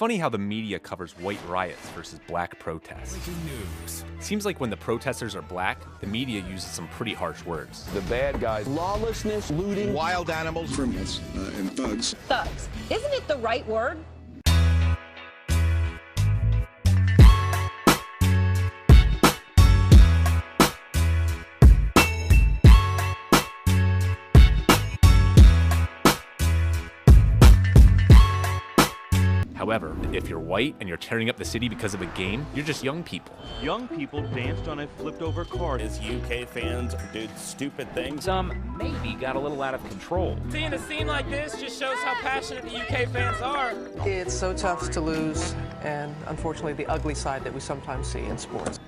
funny how the media covers white riots versus black protests. Breaking news. Seems like when the protesters are black, the media uses some pretty harsh words. The bad guys. Lawlessness, looting, wild animals, criminals, and thugs. Thugs. Isn't it the right word? However, if you're white and you're tearing up the city because of a game, you're just young people. Young people danced on a flipped-over car. As UK fans did stupid things. Some maybe got a little out of control. Seeing a scene like this just shows how passionate the UK fans are. It's so tough to lose, and unfortunately the ugly side that we sometimes see in sports.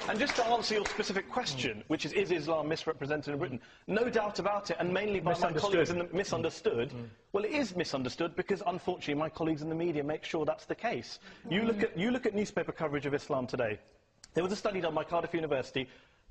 And just to answer your specific question, which is Islam misrepresented in Britain? No doubt about it, and mainly by my colleagues in the misunderstood. Well, it is misunderstood because, unfortunately, my colleagues in the media make sure that's the case. You look at newspaper coverage of Islam today. There was a study done by Cardiff University.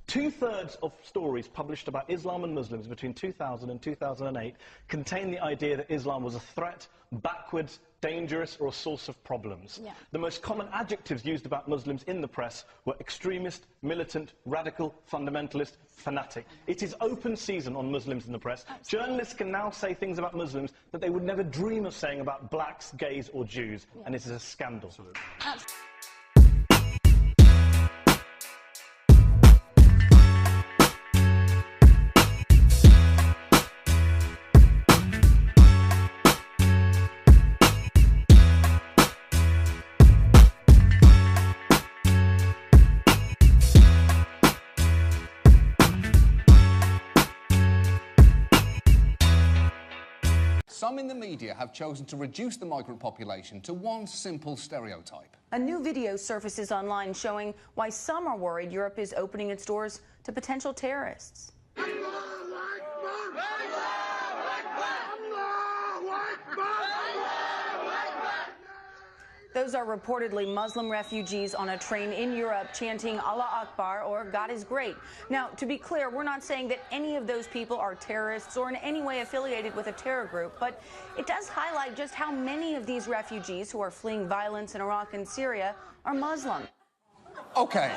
2/3 of stories published about Islam and Muslims between 2000 and 2008 contain the idea that Islam was a threat, backwards, dangerous, or a source of problems. Yeah. The most common adjectives used about Muslims in the press were extremist, militant, radical, fundamentalist, fanatic. It is open season on Muslims in the press. Absolutely. Journalists can now say things about Muslims that they would never dream of saying about blacks, gays, or Jews, and it is a scandal. Absolutely. Some in the media have chosen to reduce the migrant population to one simple stereotype. A new video surfaces online showing why some are worried Europe is opening its doors to potential terrorists. Those are reportedly Muslim refugees on a train in Europe chanting Allah Akbar or God is great. Now, to be clear, we're not saying that any of those people are terrorists or in any way affiliated with a terror group, but it does highlight just how many of these refugees who are fleeing violence in Iraq and Syria are Muslim. Okay.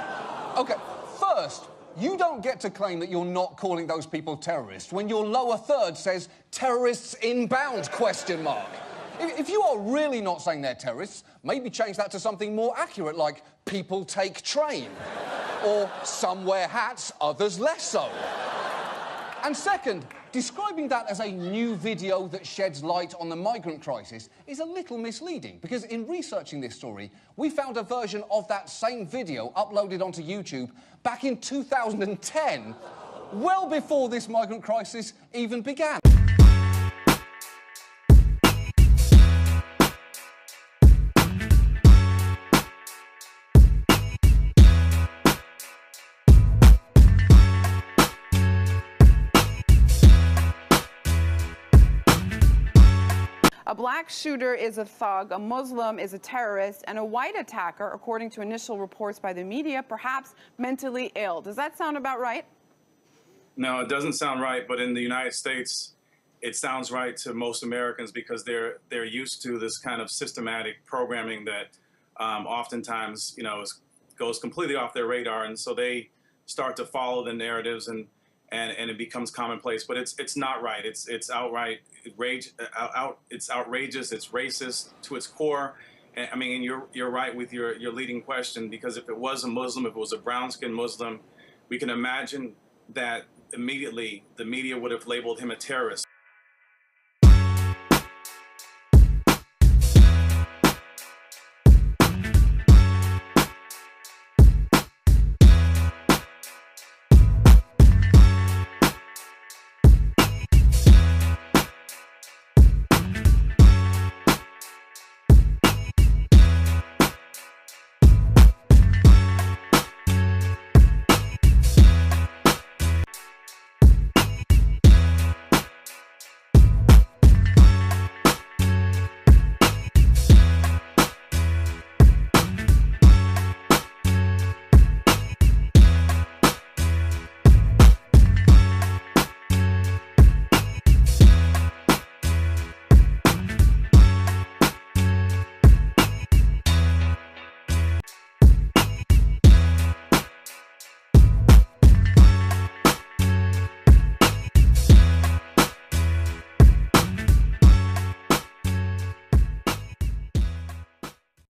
First, you don't get to claim that you're not calling those people terrorists when your lower third says terrorists inbound, ? If you are really not saying they're terrorists, maybe change that to something more accurate, like people take train. Or some wear hats, others less so. And second, describing that as a new video that sheds light on the migrant crisis is a little misleading, because in researching this story, we found a version of that same video uploaded onto YouTube back in 2010, well before this migrant crisis even began. A black shooter is a thug, a Muslim is a terrorist, and a white attacker, according to initial reports by the media, perhaps mentally ill. Does that sound about right? No, it doesn't sound right, but in the United States, it sounds right to most Americans because they're used to this kind of systematic programming that oftentimes, goes completely off their radar, and so they start to follow the narratives and it becomes commonplace. But it's not right. It's outright it's outrageous. It's racist to its core. And I mean, you're right with your leading question, because if it was a Muslim, if it was a brown-skinned Muslim, we can imagine that immediately the media would have labeled him a terrorist.